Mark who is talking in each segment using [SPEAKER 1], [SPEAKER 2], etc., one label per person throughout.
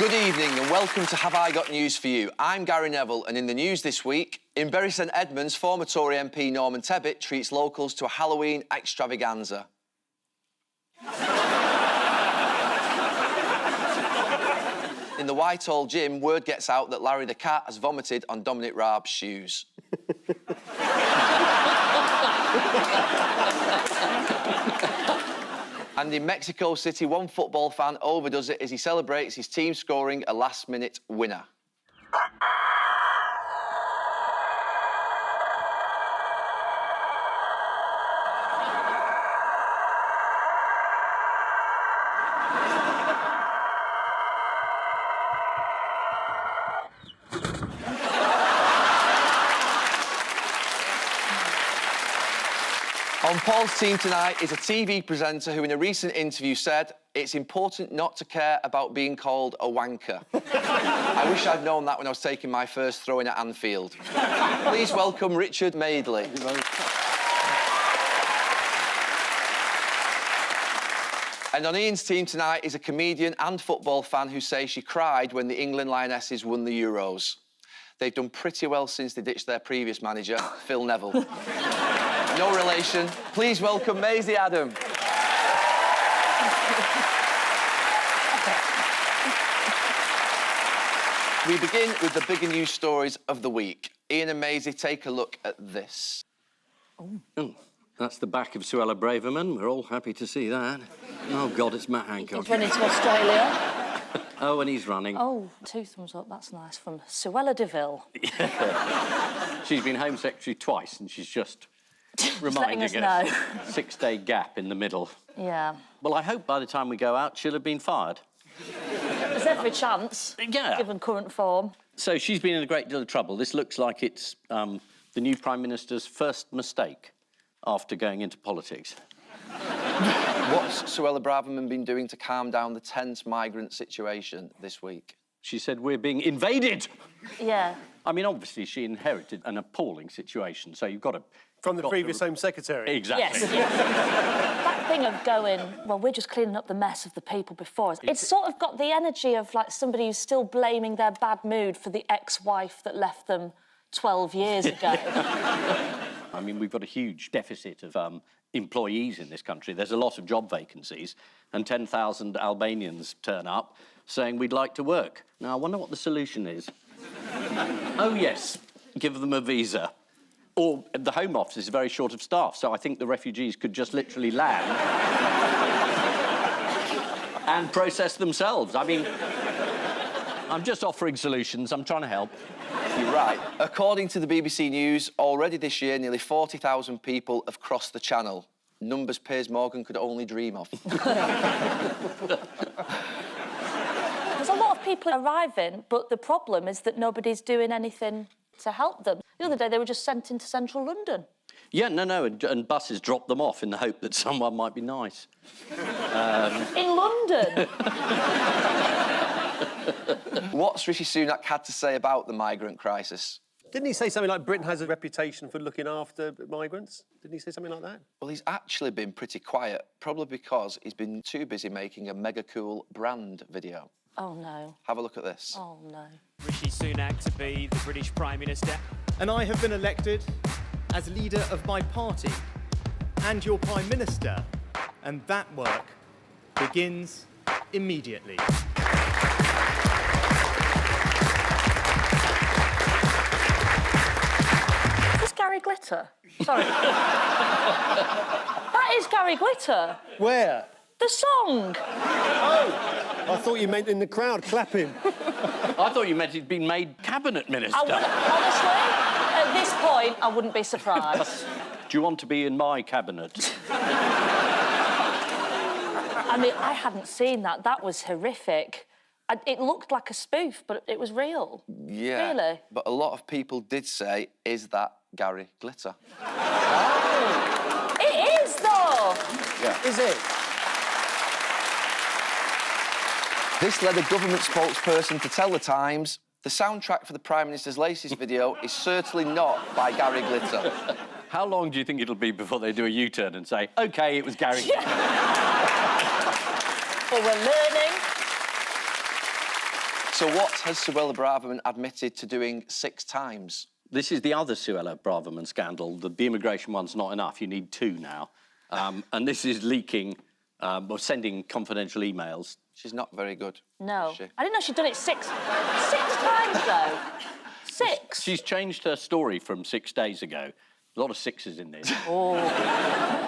[SPEAKER 1] Good evening and welcome to Have I Got News For You? I'm Gary Neville and in the news this week, in Bury St Edmunds, former Tory MP Norman Tebbit treats locals to a Halloween extravaganza. In the Whitehall gym, word gets out that Larry the Cat has vomited on Dominic Raab's shoes. And in Mexico City, one football fan overdoes it as he celebrates his team scoring a last-minute winner. On Paul's team tonight is a TV presenter who in a recent interview said, "It's important not to care about being called a wanker." I wish I'd known that when I was taking my first throw-in at Anfield. Please welcome Richard Madeley. And on Ian's team tonight is a comedian and football fan who says she cried when the England Lionesses won the Euros. They've done pretty well since they ditched their previous manager, Phil Neville. No relation. Please welcome Maisie Adam. We begin with the bigger news stories of the week. Ian and Maisie, take a look at this.
[SPEAKER 2] Oh, that's the back of Suella Braverman. We're all happy to see that. Oh, God, it's Matt Hancock.
[SPEAKER 3] He's running to Australia.
[SPEAKER 2] Oh, and he's running.
[SPEAKER 3] Oh, 2 thumbs up, that's nice, from Suella Deville.
[SPEAKER 2] Yeah. She's been Home Secretary twice and she's just reminding us. 6-day gap in the middle.
[SPEAKER 3] Yeah.
[SPEAKER 2] Well, I hope by the time we go out, she'll have been fired.
[SPEAKER 3] There's every chance, given current form.
[SPEAKER 2] So she's been in a great deal of trouble. This looks like it's the new Prime Minister's first mistake after going into politics.
[SPEAKER 1] What's Suella Braverman been doing to calm down the tense migrant situation this week?
[SPEAKER 2] She said we're being invaded.
[SPEAKER 3] Yeah.
[SPEAKER 2] I mean, obviously, she inherited an appalling situation, so you've got to...
[SPEAKER 4] From the previous Home Secretary?
[SPEAKER 2] Exactly.
[SPEAKER 3] Yes. That thing of going, well, we're just cleaning up the mess of the people before us. It's sort of got the energy of, like, somebody who's still blaming their bad mood for the ex-wife that left them 12 years ago.
[SPEAKER 2] I mean, we've got a huge deficit of employees in this country. There's a lot of job vacancies, and 10,000 Albanians turn up saying we'd like to work. Now, I wonder what the solution is. Oh, yes, give them a visa. Or the Home Office is very short of staff, so I think the refugees could just literally land and process themselves. I mean, I'm just offering solutions. I'm trying to help.
[SPEAKER 1] You're right. According to the BBC News, already this year, nearly 40,000 people have crossed the channel. Numbers Piers Morgan could only dream of.
[SPEAKER 3] There's a lot of people arriving, but the problem is that nobody's doing anything to help them. The other day, they were just sent into central London.
[SPEAKER 2] Yeah, no, and buses dropped them off in the hope that someone might be nice.
[SPEAKER 3] In London?
[SPEAKER 1] What's Rishi Sunak had to say about the migrant crisis?
[SPEAKER 4] Didn't he say something like Britain has a reputation for looking after migrants? Didn't he say something like that?
[SPEAKER 1] Well, he's actually been pretty quiet, probably because he's been too busy making a mega cool brand video.
[SPEAKER 3] Oh, no.
[SPEAKER 1] Have a look at this.
[SPEAKER 3] Oh, no.
[SPEAKER 5] Rishi Sunak to be the British Prime Minister.
[SPEAKER 6] And I have been elected as leader of my party and your Prime Minister. And that work begins immediately.
[SPEAKER 3] Is this Gary Glitter? Sorry. That is Gary Glitter.
[SPEAKER 4] Where?
[SPEAKER 3] The song.
[SPEAKER 4] Oh! I thought you meant in the crowd clapping.
[SPEAKER 2] I thought you meant he'd been made cabinet minister.
[SPEAKER 3] Honestly, at this point, I wouldn't be surprised.
[SPEAKER 2] Do you want to be in my cabinet?
[SPEAKER 3] I mean, I hadn't seen that. That was horrific. It looked like a spoof, but it was real.
[SPEAKER 1] Yeah.
[SPEAKER 3] Really?
[SPEAKER 1] But a lot of people did say, is that Gary Glitter?
[SPEAKER 3] Oh. It is, though.
[SPEAKER 1] Yeah.
[SPEAKER 4] Is it?
[SPEAKER 1] This led a government spokesperson to tell The Times, the soundtrack for the Prime Minister's latest video is certainly not by Gary Glitter.
[SPEAKER 2] How long do you think it'll be before they do a U-turn and say, OK, it was Gary?
[SPEAKER 3] Well, we're learning.
[SPEAKER 1] So what has Suella Braverman admitted to doing 6 times?
[SPEAKER 2] This is the other Suella Braverman scandal. The immigration one's not enough. You need 2 now. And this is leaking or sending confidential emails.
[SPEAKER 1] She's not very good.
[SPEAKER 3] No.
[SPEAKER 1] is she?
[SPEAKER 3] I didn't know she'd done it 6 times, though. 6?
[SPEAKER 2] She's changed her story from 6 days ago. A lot of 6s in this.
[SPEAKER 3] Oh.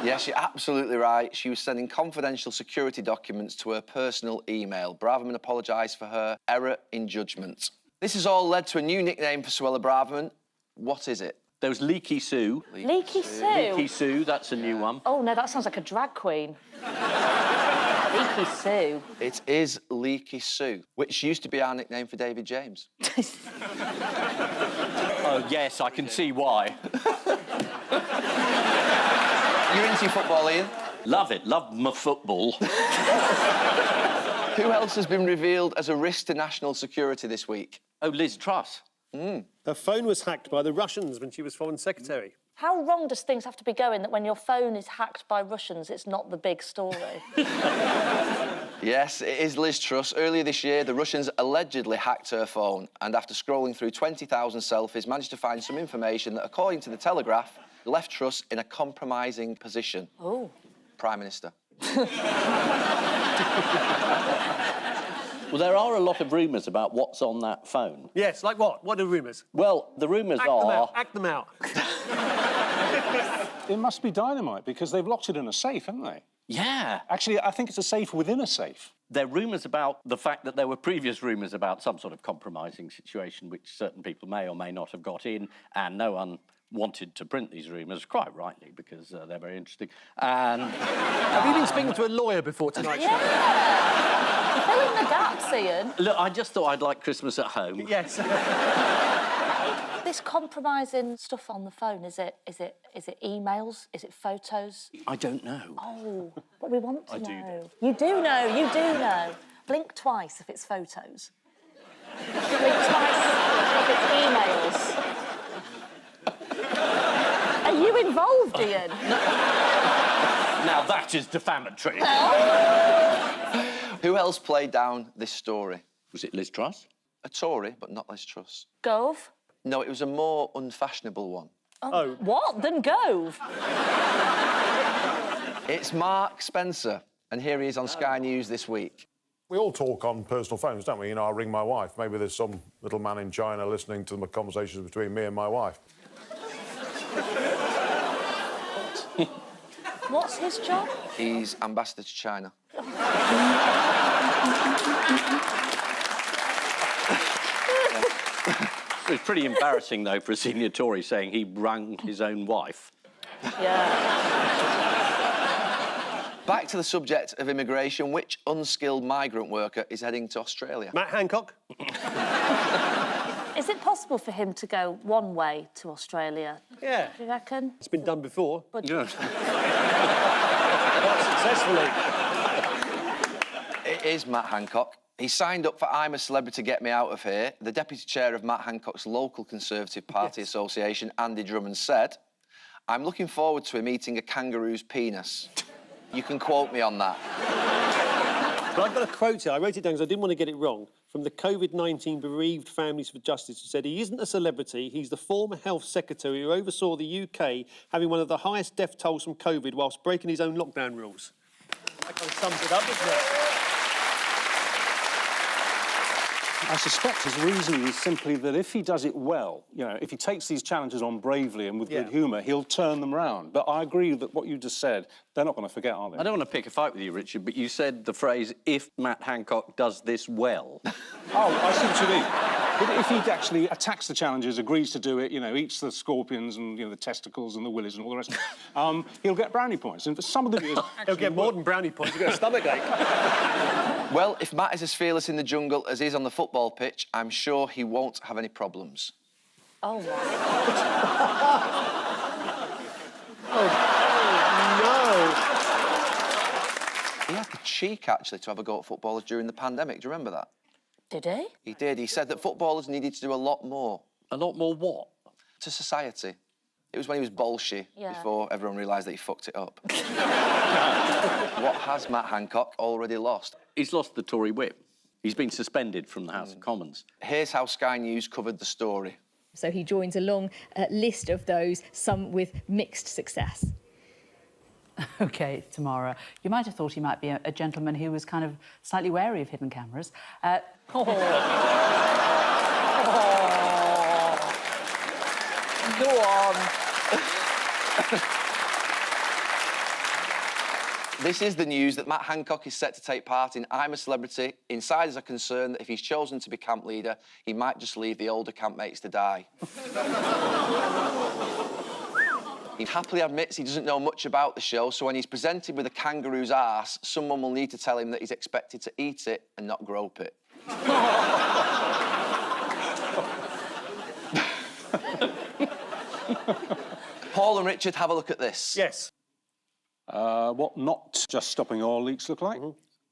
[SPEAKER 1] Yes, you're absolutely right. She was sending confidential security documents to her personal email. Braverman apologised for her error in judgment. This has all led to a new nickname for Suella Braverman. What is it?
[SPEAKER 2] There was Leaky Sue.
[SPEAKER 3] Leaky Sue?
[SPEAKER 2] Leaky Sue, that's a new one.
[SPEAKER 3] Oh, no, that sounds like a drag queen. Leaky Sue.
[SPEAKER 1] It is Leaky Sue, which used to be our nickname for David James.
[SPEAKER 2] Oh, yes, I can see why.
[SPEAKER 1] You're into your football, Ian?
[SPEAKER 2] Love it, love my football.
[SPEAKER 1] Who else has been revealed as a risk to national security this week?
[SPEAKER 2] Oh, Liz Truss.
[SPEAKER 4] Her phone was hacked by the Russians when she was Foreign Secretary.
[SPEAKER 3] How wrong does things have to be going that when your phone is hacked by Russians, it's not the big story?
[SPEAKER 1] Yes, it is Liz Truss. Earlier this year, the Russians allegedly hacked her phone and after scrolling through 20,000 selfies, managed to find some information that, according to the Telegraph, left Truss in a compromising position.
[SPEAKER 3] Oh.
[SPEAKER 1] Prime Minister.
[SPEAKER 2] Well, there are a lot of rumours about what's on that phone.
[SPEAKER 4] Yes, like what? What are rumours?
[SPEAKER 2] Well, the rumours are...
[SPEAKER 4] Act them out.
[SPEAKER 7] It must be dynamite because they've locked it in a safe, haven't they?
[SPEAKER 2] Yeah.
[SPEAKER 7] Actually, I think it's a safe within a safe.
[SPEAKER 2] There are rumours about the fact that there were previous rumours about some sort of compromising situation which certain people may or may not have got in, and no one wanted to print these rumours, quite rightly, because they're very interesting. And...
[SPEAKER 4] Have you been speaking to a lawyer before tonight?
[SPEAKER 3] Yeah. Fill in the gaps, Ian.
[SPEAKER 2] Look, I just thought I'd like Christmas at home.
[SPEAKER 4] Yes.
[SPEAKER 3] This compromising stuff on the phone, is it emails? Is it photos?
[SPEAKER 2] I don't know.
[SPEAKER 3] Oh, but we want to
[SPEAKER 2] I do
[SPEAKER 3] know. You do know, you do know. Blink twice if it's photos. Blink twice if it's emails. Are you involved, Ian?
[SPEAKER 2] Now that is defamatory.
[SPEAKER 1] Who else played down this story?
[SPEAKER 2] Was it Liz Truss?
[SPEAKER 1] A Tory, but not Liz Truss.
[SPEAKER 3] Gove?
[SPEAKER 1] No, it was a more unfashionable one.
[SPEAKER 3] Oh. What? Then Gove?
[SPEAKER 1] It's Mark Spencer, and here he is on Sky News this week.
[SPEAKER 8] We all talk on personal phones, don't we? You know, I ring my wife. Maybe there's some little man in China listening to the conversations between me and my wife.
[SPEAKER 3] What's his job?
[SPEAKER 1] He's ambassador to China.
[SPEAKER 2] It's pretty embarrassing, though, for a senior Tory saying he rang his own wife.
[SPEAKER 3] Yeah.
[SPEAKER 1] Back to the subject of immigration. Which unskilled migrant worker is heading to Australia?
[SPEAKER 4] Matt Hancock?
[SPEAKER 3] Is it possible for him to go one way to Australia?
[SPEAKER 4] Yeah.
[SPEAKER 3] Do you reckon?
[SPEAKER 4] It's been done before.
[SPEAKER 3] But
[SPEAKER 4] Not successfully.
[SPEAKER 1] It is Matt Hancock. He signed up for I'm a Celebrity, Get Me Out of Here. The deputy chair of Matt Hancock's local Conservative Party Association, Andy Drummond, said, "I'm looking forward to him eating a kangaroo's penis." You can quote me on that.
[SPEAKER 4] But I've got a quote here. I wrote it down because I didn't want to get it wrong. From the COVID-19 Bereaved Families for Justice, who said he isn't a celebrity, he's the former health secretary who oversaw the UK having one of the highest death tolls from COVID whilst breaking his own lockdown rules. That kind of sums it up, doesn't it?
[SPEAKER 7] I suspect his reasoning is simply that if he does it well, you know, if he takes these challenges on bravely and with good humour, he'll turn them round. But I agree that what you just said, they're not going to forget, are they?
[SPEAKER 2] I don't want to pick a fight with you, Richard, but you said the phrase, if Matt Hancock does this well.
[SPEAKER 7] Oh, I see what you mean. But if he actually attacks the challenges, agrees to do it, you know, eats the scorpions and, you know, the testicles and the willies and all the rest, he'll get brownie points. And for some of the viewers...
[SPEAKER 4] He'll get more than brownie points. He'll get a stomachache.
[SPEAKER 1] Well, if Matt is as fearless in the jungle as he is on the football pitch, I'm sure he won't have any problems.
[SPEAKER 3] oh, my.
[SPEAKER 1] He had the cheek, actually, to have a go at footballers during the pandemic. Do you remember that?
[SPEAKER 3] Did he?
[SPEAKER 1] He did. He said that footballers needed to do a lot more.
[SPEAKER 2] A lot more what?
[SPEAKER 1] To society. It was when he was bolshy, before everyone realised that he fucked it up. What has Matt Hancock already lost?
[SPEAKER 2] He's lost the Tory whip. He's been suspended from the House of Commons.
[SPEAKER 1] Here's how Sky News covered the story.
[SPEAKER 9] So he joins a long list of those, some with mixed success.
[SPEAKER 10] OK, Tamara, you might have thought he might be a gentleman who was kind of slightly wary of hidden cameras.
[SPEAKER 3] Go on.
[SPEAKER 1] This is the news that Matt Hancock is set to take part in I'm a Celebrity. Insiders are concerned that if he's chosen to be camp leader, he might just leave the older campmates to die. He happily admits he doesn't know much about the show, so when he's presented with a kangaroo's arse, someone will need to tell him that he's expected to eat it and not grope it. Paul and Richard, have a look at this.
[SPEAKER 4] Yes.
[SPEAKER 7] What not just stopping oil leaks look like?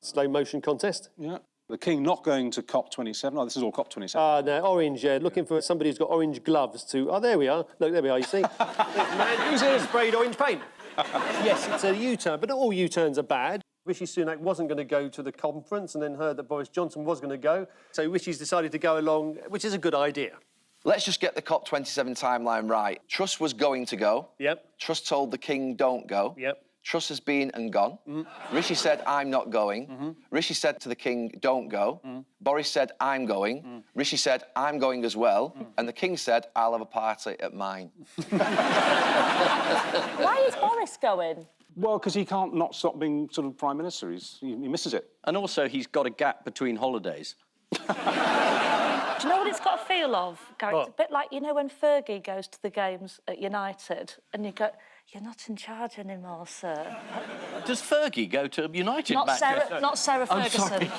[SPEAKER 4] Slow motion contest.
[SPEAKER 7] Yeah. The King not going to COP27. Oh, this is all COP27.
[SPEAKER 4] Ah, no, orange, yeah. Looking for somebody who's got orange gloves to... Oh, there we are. Look, there we are, you see. Man, who's here sprayed orange paint? Yes, it's a U-turn, but not all U-turns are bad. Rishi Sunak wasn't going to go to the conference and then heard that Boris Johnson was going to go. So Rishi's decided to go along, which is a good idea.
[SPEAKER 1] Let's just get the COP27 timeline right. Truss was going to go.
[SPEAKER 4] Yep.
[SPEAKER 1] Truss told the King, don't go.
[SPEAKER 4] Yep.
[SPEAKER 1] Truss has been and gone. Rishi said, I'm not going. Rishi said to the King, don't go. Boris said, I'm going. Rishi said, I'm going as well. And the King said, I'll have a party at mine.
[SPEAKER 3] Why is Boris going?
[SPEAKER 7] Well, because he can't not stop being sort of Prime Minister. He misses it.
[SPEAKER 2] And also, he's got a gap between holidays.
[SPEAKER 3] Do you know what it's got a feel of, Gary? It's a bit like, you know, when Fergie goes to the games at United and you go, you're not in charge anymore, sir.
[SPEAKER 2] Does Fergie go to United
[SPEAKER 3] Not
[SPEAKER 2] matches?
[SPEAKER 3] Sarah Ferguson.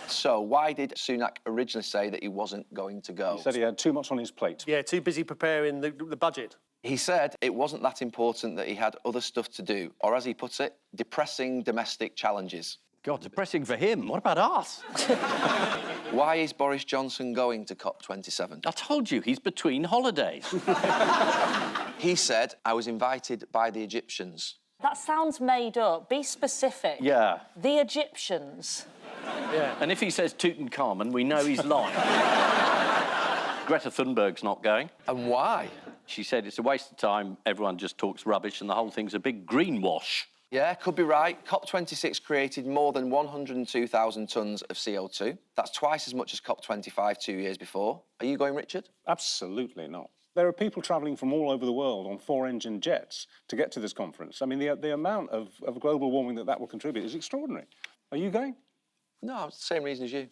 [SPEAKER 1] So why did Sunak originally say that he wasn't going to go?
[SPEAKER 7] He said he had too much on his plate.
[SPEAKER 4] Yeah, too busy preparing the budget.
[SPEAKER 1] He said it wasn't that important, that he had other stuff to do, or as he puts it, depressing domestic challenges.
[SPEAKER 2] God, depressing for him. What about us?
[SPEAKER 1] Why is Boris Johnson going to COP27?
[SPEAKER 2] I told you, he's between holidays.
[SPEAKER 1] He said, I was invited by the Egyptians.
[SPEAKER 3] That sounds made up. Be specific.
[SPEAKER 2] Yeah.
[SPEAKER 3] The Egyptians.
[SPEAKER 2] Yeah. And if he says Tutankhamun, we know he's lying. Greta Thunberg's not going.
[SPEAKER 1] And why?
[SPEAKER 2] She said it's a waste of time, everyone just talks rubbish and the whole thing's a big greenwash.
[SPEAKER 1] Yeah, could be right. COP26 created more than 102,000 tonnes of CO2. That's twice as much as COP25 2 years before. Are you going, Richard?
[SPEAKER 7] Absolutely not. There are people travelling from all over the world on 4-engine jets to get to this conference. I mean, the amount of global warming that will contribute is extraordinary. Are you going?
[SPEAKER 1] No, it's the same reason as you.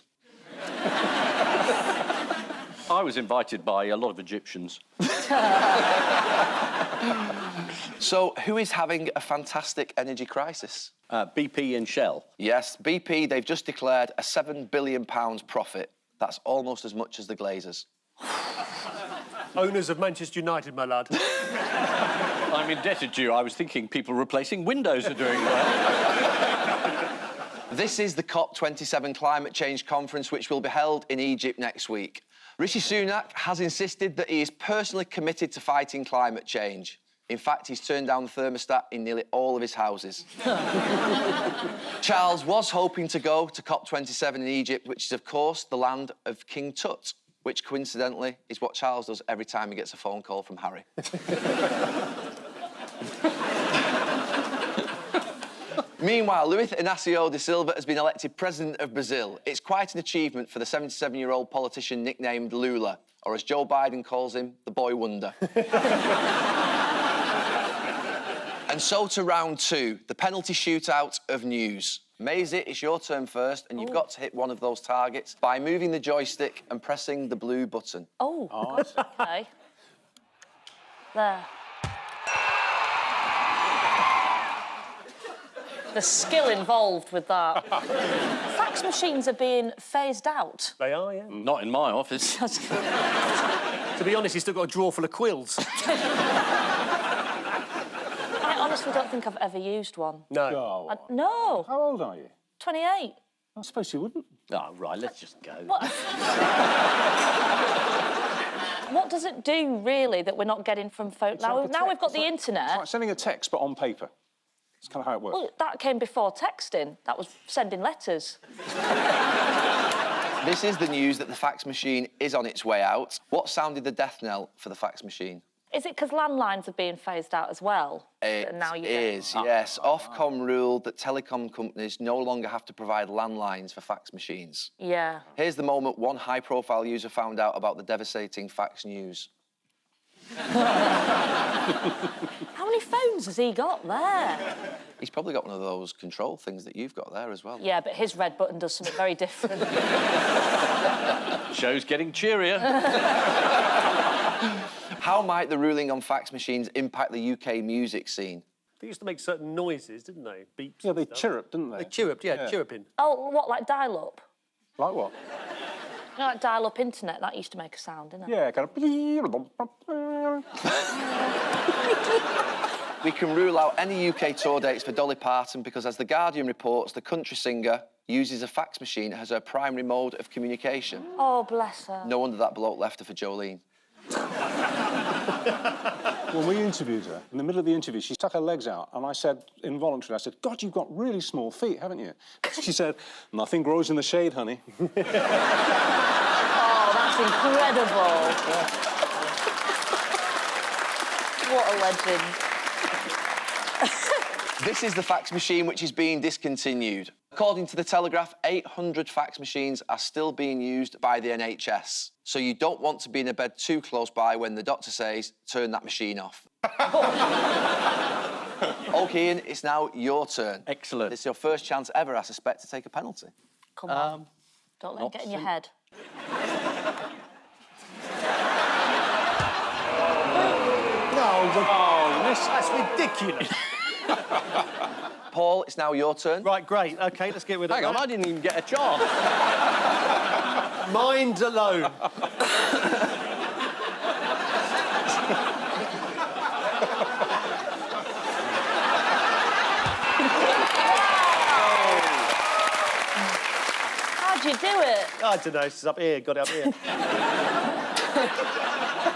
[SPEAKER 2] I was invited by a lot of Egyptians.
[SPEAKER 1] So, who is having a fantastic energy crisis?
[SPEAKER 2] BP and Shell.
[SPEAKER 1] Yes, BP, they've just declared a £7 billion profit. That's almost as much as the Glazers.
[SPEAKER 4] Owners of Manchester United, my lad.
[SPEAKER 2] I'm indebted to you. I was thinking people replacing windows are doing well.
[SPEAKER 1] This is the COP27 climate change conference, which will be held in Egypt next week. Rishi Sunak has insisted that he is personally committed to fighting climate change. In fact, he's turned down the thermostat in nearly all of his houses. Charles was hoping to go to COP27 in Egypt, which is, of course, the land of King Tut, which, coincidentally, is what Charles does every time he gets a phone call from Harry. Meanwhile, Luis Inácio da Silva has been elected president of Brazil. It's quite an achievement for the 77-year-old politician nicknamed Lula, or as Joe Biden calls him, the boy wonder. And so to round two, the penalty shootout of news. Maisie, it's your turn first, and you've got to hit one of those targets by moving the joystick and pressing the blue button.
[SPEAKER 3] Oh, OK. There. The skill involved with that. Fax machines are being phased out.
[SPEAKER 4] They are, yeah.
[SPEAKER 2] Not in my office.
[SPEAKER 4] To be honest, he's still got a drawer full of quills.
[SPEAKER 3] I honestly don't think I've ever used one.
[SPEAKER 4] No.
[SPEAKER 7] Oh.
[SPEAKER 3] No.
[SPEAKER 7] How old are you?
[SPEAKER 3] 28.
[SPEAKER 7] I suppose you wouldn't.
[SPEAKER 2] Oh, right, let's just go.
[SPEAKER 3] What? What does it do, really, that we're not getting from folk now?
[SPEAKER 7] Like
[SPEAKER 3] Now we've got the internet.
[SPEAKER 7] It's like sending a text, but on paper. It's kind of how it works.
[SPEAKER 3] Well, that came before texting. That was sending letters.
[SPEAKER 1] This is the news that the fax machine is on its way out. What sounded the death knell for the fax machine?
[SPEAKER 3] Is it because landlines are being phased out as well?
[SPEAKER 1] It
[SPEAKER 3] now
[SPEAKER 1] is, yes. Ofcom ruled that telecom companies no longer have to provide landlines for fax machines.
[SPEAKER 3] Yeah.
[SPEAKER 1] Here's the moment one high-profile user found out about the devastating fax news.
[SPEAKER 3] How many phones has he got there?
[SPEAKER 1] He's probably got one of those control things that you've got there as well.
[SPEAKER 3] Yeah, but his red button does something very different.
[SPEAKER 2] Show's getting cheerier.
[SPEAKER 1] How might the ruling on fax machines impact the UK music scene?
[SPEAKER 4] They used to make certain noises, didn't they? Beeps.
[SPEAKER 7] Yeah, they chirruped, didn't they?
[SPEAKER 4] They chirruped, yeah, chirruping.
[SPEAKER 3] Oh, what, like dial-up?
[SPEAKER 7] Like what?
[SPEAKER 3] You know, like dial-up internet, that used to make a sound, didn't it?
[SPEAKER 7] Yeah, kind of...
[SPEAKER 1] We can rule out any UK tour dates for Dolly Parton because, as The Guardian reports, the country singer uses a fax machine as her primary mode of communication.
[SPEAKER 3] Oh, bless her.
[SPEAKER 1] No wonder that bloke left her for Jolene.
[SPEAKER 7] When we interviewed her, in the middle of the interview, she stuck her legs out, and I said, involuntarily, I said, God, you've got really small feet, haven't you? She said, nothing grows in the shade, honey.
[SPEAKER 3] Oh, that's incredible. What a legend.
[SPEAKER 1] This is the fax machine which is being discontinued. According to The Telegraph, 800 fax machines are still being used by the NHS. So you don't want to be in a bed too close by when the doctor says, turn that machine off. OK, Ian, it's now your turn.
[SPEAKER 2] Excellent.
[SPEAKER 1] It's your first chance ever, I suspect, to take a penalty.
[SPEAKER 3] Come on. Don't let it get in your head.
[SPEAKER 4] That's ridiculous.
[SPEAKER 1] Paul, it's now your turn.
[SPEAKER 4] Right, great. OK, let's get rid of
[SPEAKER 2] Hang on,
[SPEAKER 4] that.
[SPEAKER 2] I didn't even get a chance.
[SPEAKER 4] Mind alone.
[SPEAKER 3] How'd you do it?
[SPEAKER 4] I don't know, it's up here, got it up here.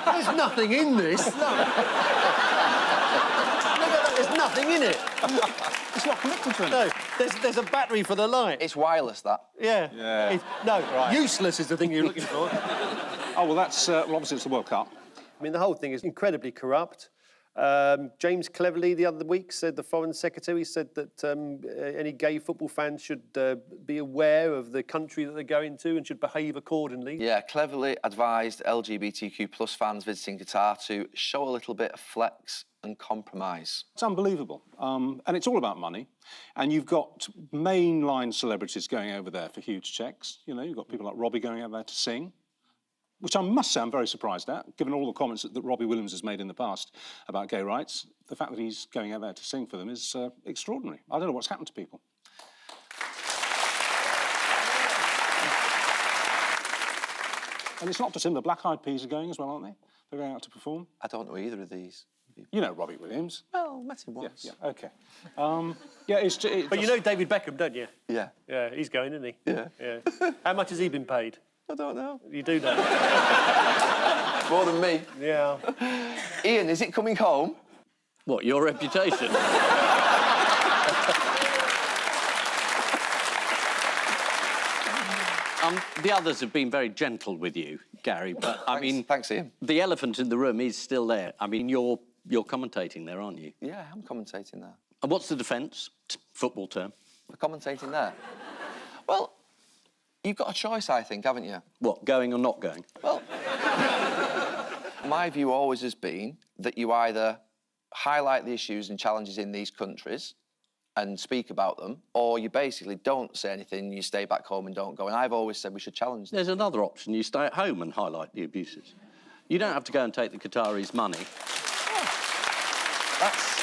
[SPEAKER 4] There's nothing in this. Look at that, there's nothing in it.
[SPEAKER 7] It's not connected to
[SPEAKER 4] No,
[SPEAKER 7] anything.
[SPEAKER 4] there's a battery for the light.
[SPEAKER 1] It's wireless, that.
[SPEAKER 4] Yeah.
[SPEAKER 7] Yeah.
[SPEAKER 4] No, useless is the thing you're looking for.
[SPEAKER 7] Oh, well, that's... well, obviously, it's the World Cup.
[SPEAKER 4] I mean, the whole thing is incredibly corrupt. James Cleverly the other week said, the Foreign Secretary said that any gay football fans should be aware of the country that they're going to and should behave accordingly.
[SPEAKER 1] Yeah, cleverly advised LGBTQ+ fans visiting Qatar to show a little bit of flex and compromise.
[SPEAKER 7] It's unbelievable. And it's all about money. And you've got mainline celebrities going over there for huge checks. You know, you've got people like Robbie going over there to sing, which I must say I'm very surprised at, given all the comments that Robbie Williams has made in the past about gay rights. The fact that he's going out there to sing for them is extraordinary. I don't know what's happened to people. And it's not just him, the Black Eyed Peas are going as well, aren't they? They're going out to perform.
[SPEAKER 1] I don't know either of these.
[SPEAKER 7] You know Robbie Williams.
[SPEAKER 1] Well, met him once.
[SPEAKER 7] Yeah, OK. Yeah, it's
[SPEAKER 4] But you know David Beckham, don't you?
[SPEAKER 1] Yeah.
[SPEAKER 4] Yeah, he's going, isn't he?
[SPEAKER 1] Yeah.
[SPEAKER 4] Yeah. How much has he been paid?
[SPEAKER 1] I don't know.
[SPEAKER 4] You do know.
[SPEAKER 1] More than me.
[SPEAKER 4] Yeah.
[SPEAKER 1] Ian, is it coming home?
[SPEAKER 2] What, your reputation? The others have been very gentle with you, Gary, but I mean...
[SPEAKER 1] Thanks, Ian.
[SPEAKER 2] The elephant in the room is still there. I mean, you're commentating there, aren't you?
[SPEAKER 1] Yeah, I'm commentating there.
[SPEAKER 2] And what's the defence? Football term.
[SPEAKER 1] We're commentating there. Well, you've got a choice, I think, haven't you?
[SPEAKER 2] What, going or not going?
[SPEAKER 1] Well, my view always has been that you either highlight the issues and challenges in these countries and speak about them, or you basically don't say anything, you stay back home and don't go. And I've always said we should challenge them.
[SPEAKER 2] There's another option. You stay at home and highlight the abuses. You don't have to go and take the Qataris' money.
[SPEAKER 1] That's...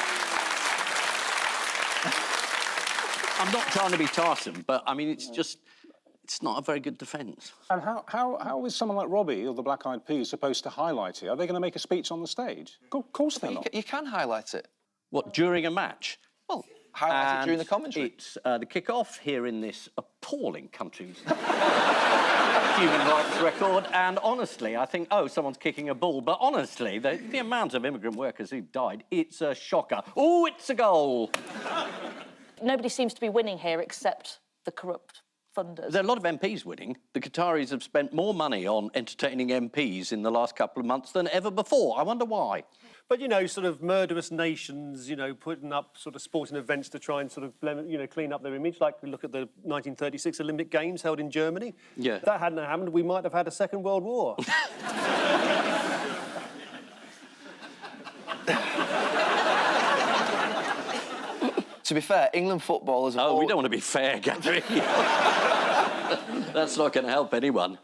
[SPEAKER 2] I'm not trying to be tiresome, but, I mean, it's just... It's not a very good defence.
[SPEAKER 7] And how is someone like Robbie or the Black Eyed Peas supposed to highlight it? Are they going to make a speech on the stage? Of course they're not.
[SPEAKER 1] You can highlight it.
[SPEAKER 2] What, during a match?
[SPEAKER 1] Well, highlighted
[SPEAKER 2] And
[SPEAKER 1] during the commentary.
[SPEAKER 2] It's the kick-off here in this appalling country's human rights record. And honestly, I think, oh, someone's kicking a ball. But honestly, the amount of immigrant workers who've died, it's a shocker. Oh, it's a goal.
[SPEAKER 3] Nobody seems to be winning here except the corrupt funders.
[SPEAKER 2] There are a lot of MPs winning. The Qataris have spent more money on entertaining MPs in the last couple of months than ever before. I wonder why.
[SPEAKER 4] But, you know, sort of murderous nations, you know, putting up sort of sporting events to try and sort of, you know, clean up their image, like we look at the 1936 Olympic Games held in Germany.
[SPEAKER 2] Yeah.
[SPEAKER 4] If that hadn't happened, we might have had a Second World War.
[SPEAKER 1] To be fair, England footballers...
[SPEAKER 2] Oh, we don't want to be fair, Gary. That's not going to help anyone.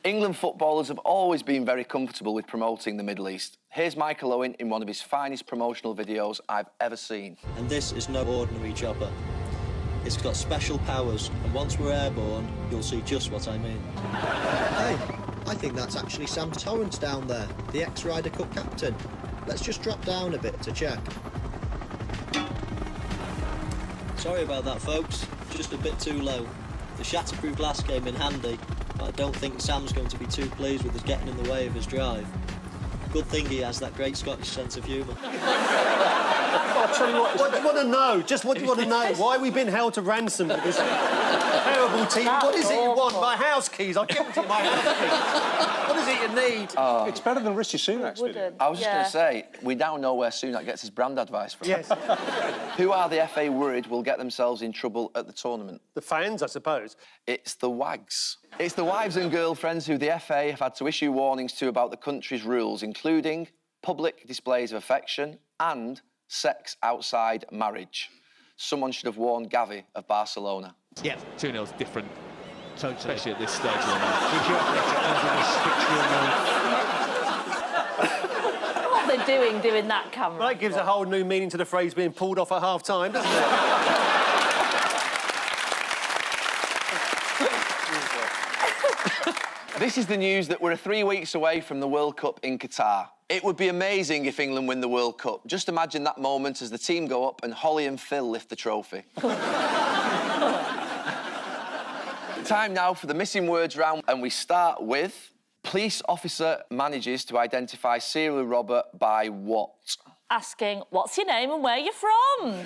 [SPEAKER 1] England footballers have always been very comfortable with promoting the Middle East. Here's Michael Owen in one of his finest promotional videos I've ever seen.
[SPEAKER 11] And this is no ordinary chopper. It's got special powers, and once we're airborne, you'll see just what I mean. Hey, I think that's actually Sam Torrance down there, the ex-Ryder Cup captain. Let's just drop down a bit to check. Sorry about that, folks. Just a bit too low. The shatterproof glass came in handy, but I don't think Sam's going to be too pleased with us getting in the way of his drive. Good thing he has that great Scottish sense of humour.
[SPEAKER 4] I'll tell you what do you want to know? Just what do you want to know? Why are we being held to ransom for this terrible team? What is it you want? My house keys. I'll give it to you, my house keys. What is it you need?
[SPEAKER 7] It's better than Rishi Sunak's video.
[SPEAKER 1] I was just going to say, we now know where Sunak gets his brand advice from.
[SPEAKER 4] Yes.
[SPEAKER 1] Who are the FA worried will get themselves in trouble at the tournament?
[SPEAKER 4] The fans, I suppose.
[SPEAKER 1] It's the wags. It's the wives and girlfriends who the FA have had to issue warnings to about the country's rules, including public displays of affection and sex outside marriage. Someone should have warned Gavi of Barcelona.
[SPEAKER 12] Yeah, 2-0's different, especially at this stage.
[SPEAKER 3] What they're doing that camera.
[SPEAKER 4] That gives a whole new meaning to the phrase being pulled off at half-time, doesn't it?
[SPEAKER 1] This is the news that we're 3 weeks away from the World Cup in Qatar. It would be amazing if England win the World Cup. Just imagine that moment as the team go up and Holly and Phil lift the trophy. Time now for the missing words round, and we start with police officer manages to identify serial robber by what?
[SPEAKER 3] Asking, what's your name and where you're from?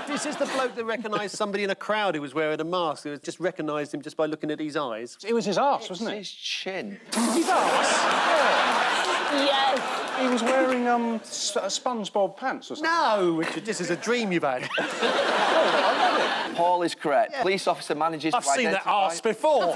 [SPEAKER 4] This is the bloke that recognised somebody in a crowd who was wearing a mask. Who just recognised him just by looking at his eyes.
[SPEAKER 7] It was his arse, wasn't it?
[SPEAKER 1] His chin.
[SPEAKER 7] His arse?
[SPEAKER 3] Yes.
[SPEAKER 7] He was wearing SpongeBob pants or something.
[SPEAKER 4] No, Richard, this is a dream you've had.
[SPEAKER 1] Paul is correct. Yeah. Police officer manages
[SPEAKER 4] I've
[SPEAKER 1] to
[SPEAKER 4] seen
[SPEAKER 1] identify...
[SPEAKER 4] that arse before.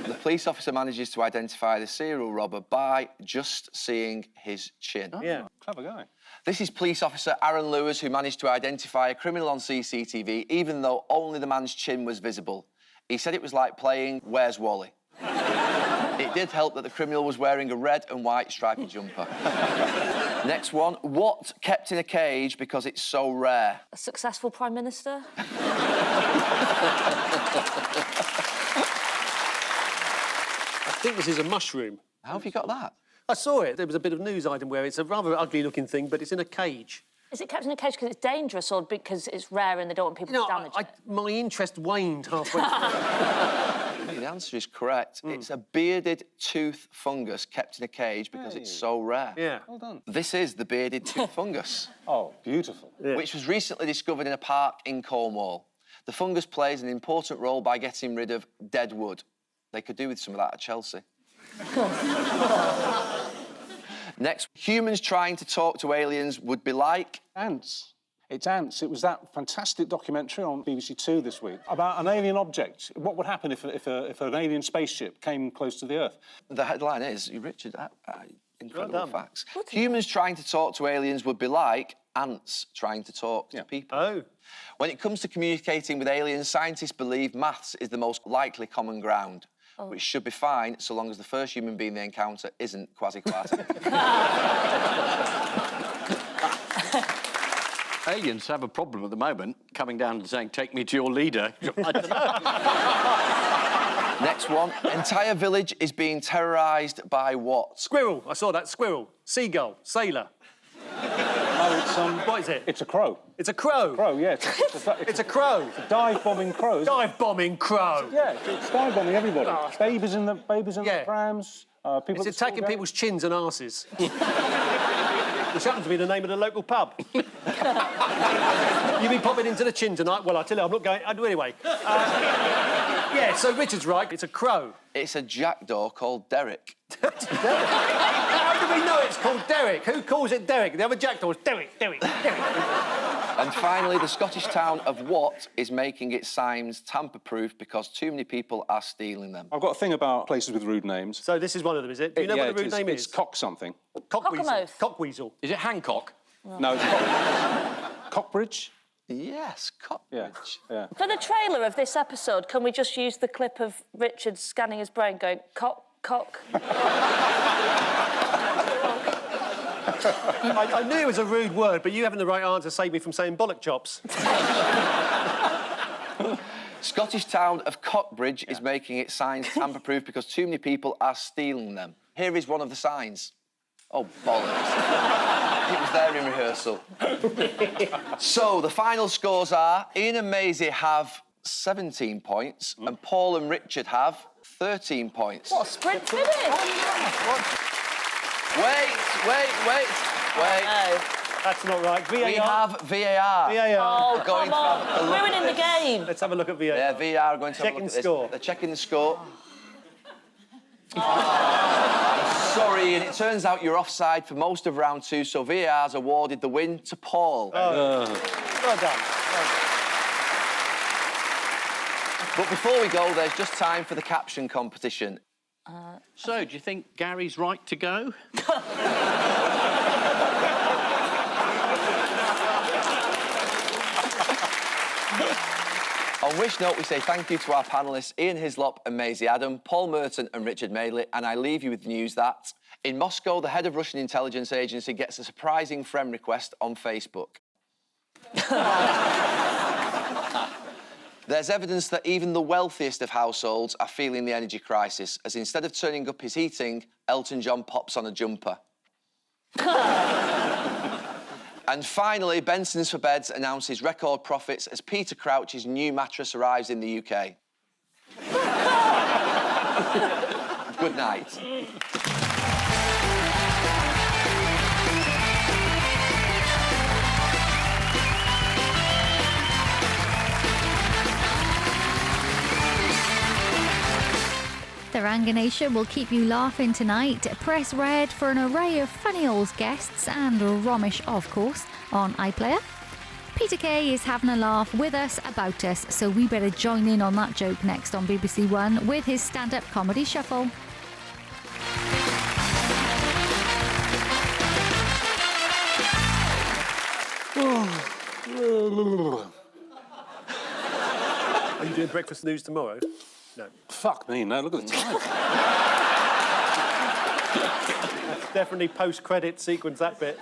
[SPEAKER 1] The police officer manages to identify the serial robber by just seeing his chin.
[SPEAKER 7] Oh,
[SPEAKER 4] yeah.
[SPEAKER 7] Clever guy.
[SPEAKER 1] This is police officer Aaron Lewis, who managed to identify a criminal on CCTV, even though only the man's chin was visible. He said it was like playing Where's Wally? It did help that the criminal was wearing a red and white striped jumper. Next one. What kept in a cage because it's so rare?
[SPEAKER 3] A successful Prime Minister?
[SPEAKER 4] I think this is a mushroom.
[SPEAKER 1] How have you got that?
[SPEAKER 4] I saw it. There was a bit of news item where it's a rather ugly-looking thing, but it's in a cage.
[SPEAKER 3] Is it kept in a cage because it's dangerous or because it's rare and they don't want people to damage it?
[SPEAKER 4] My interest waned halfway through.
[SPEAKER 1] The answer is correct. It's a bearded tooth fungus kept in a cage because it's so rare.
[SPEAKER 4] Yeah.
[SPEAKER 7] Well done.
[SPEAKER 1] This is the bearded tooth fungus.
[SPEAKER 7] Oh, beautiful.
[SPEAKER 4] Yeah.
[SPEAKER 1] Which was recently discovered in a park in Cornwall. The fungus plays an important role by getting rid of dead wood. They could do with some of that at Chelsea. Next, humans trying to talk to aliens would be like...
[SPEAKER 7] Ants. It's ants. It was that fantastic documentary on BBC Two this week about an alien object. What would happen if an alien spaceship came close to the Earth?
[SPEAKER 1] The headline is, Richard, incredible facts. Humans trying to talk to aliens would be like ants trying to talk to people.
[SPEAKER 4] Oh.
[SPEAKER 1] When it comes to communicating with aliens, scientists believe maths is the most likely common ground, which should be fine so long as the first human being they encounter isn't quasi-quasi.
[SPEAKER 2] Aliens have a problem at the moment, coming down and saying, take me to your leader. I don't know.
[SPEAKER 1] Next one. Entire village is being terrorised by what?
[SPEAKER 4] Squirrel. I saw that. Squirrel. Seagull. Sailor.
[SPEAKER 7] No, it's
[SPEAKER 4] What is it?
[SPEAKER 7] It's a crow.
[SPEAKER 4] It's a crow.
[SPEAKER 7] Crow, yeah.
[SPEAKER 4] It's a crow.
[SPEAKER 7] It's a dive-bombing crow.
[SPEAKER 4] Dive-bombing crow.
[SPEAKER 7] Yeah, it's dive-bombing everybody.
[SPEAKER 4] Oh.
[SPEAKER 7] Babies in the prams. People.
[SPEAKER 4] It's attacking people's chins and arses. Which happens to be the name of the local pub. You been popping into the chin tonight? Well, I tell you, I'm not going. I do anyway. Yeah, so Richard's right. It's a crow.
[SPEAKER 1] It's a jackdaw called Derek.
[SPEAKER 4] How do we know it's called Derek? Who calls it Derek? The other jackdaws, Derek, Derek, Derek.
[SPEAKER 1] And finally, the Scottish town of Watt is making its signs tamper-proof because too many people are stealing them.
[SPEAKER 7] I've got a thing about places with rude names.
[SPEAKER 4] So this is one of them, is it? Do you know what the rude name is?
[SPEAKER 7] It's cock something.
[SPEAKER 4] Cockweasel. Cockweasel.
[SPEAKER 2] Is it Hancock?
[SPEAKER 7] No, it's Cockbridge.
[SPEAKER 1] Yes, Cockbridge.
[SPEAKER 7] Yeah.
[SPEAKER 3] For the trailer of this episode, can we just use the clip of Richard scanning his brain going, cock, cock?
[SPEAKER 4] I knew it was a rude word, but you having the right answer saved me from saying bollock chops.
[SPEAKER 1] Scottish town of Cockbridge is making its signs tamper-proof because too many people are stealing them. Here is one of the signs. Oh, bollocks. It was there in rehearsal. So, the final scores are Ian and Maisie have 17 points and Paul and Richard have 13 points.
[SPEAKER 3] What a sprint finish!
[SPEAKER 1] Wait.
[SPEAKER 3] No.
[SPEAKER 4] That's not right. VAR.
[SPEAKER 1] We have VAR.
[SPEAKER 3] Oh,
[SPEAKER 1] Going
[SPEAKER 3] come
[SPEAKER 1] to have a
[SPEAKER 3] on.
[SPEAKER 1] look
[SPEAKER 3] Ruining the game.
[SPEAKER 4] Let's have a look at VAR.
[SPEAKER 1] Yeah, VAR are going to have a look at this.
[SPEAKER 4] Score.
[SPEAKER 1] They're checking the score. I'm sorry, and it turns out you're offside for most of round 2, so VAR's awarded the win to Paul.
[SPEAKER 4] Well done. Well done.
[SPEAKER 1] But before we go, there's just time for the caption competition.
[SPEAKER 2] So, do you think Gary's right to go?
[SPEAKER 1] On which note, we say thank you to our panellists, Ian Hislop and Maisie Adam, Paul Merton and Richard Madeley, and I leave you with the news that in Moscow, the head of Russian intelligence agency gets a surprising friend request on Facebook. There's evidence that even the wealthiest of households are feeling the energy crisis, as instead of turning up his heating, Elton John pops on a jumper. And finally, Benson's for Beds announces record profits as Peter Crouch's new mattress arrives in the UK. Good night.
[SPEAKER 13] The Ranga Nation will keep you laughing tonight. Press red for an array of funny old guests and Romish, of course, on iPlayer. Peter Kay is having a laugh with us about us, so we better join in on that joke next on BBC One with his stand-up comedy shuffle.
[SPEAKER 4] Are you doing breakfast news tomorrow? No.
[SPEAKER 7] Fuck me, no, look at the time.
[SPEAKER 4] That's definitely post-credit sequence, that bit.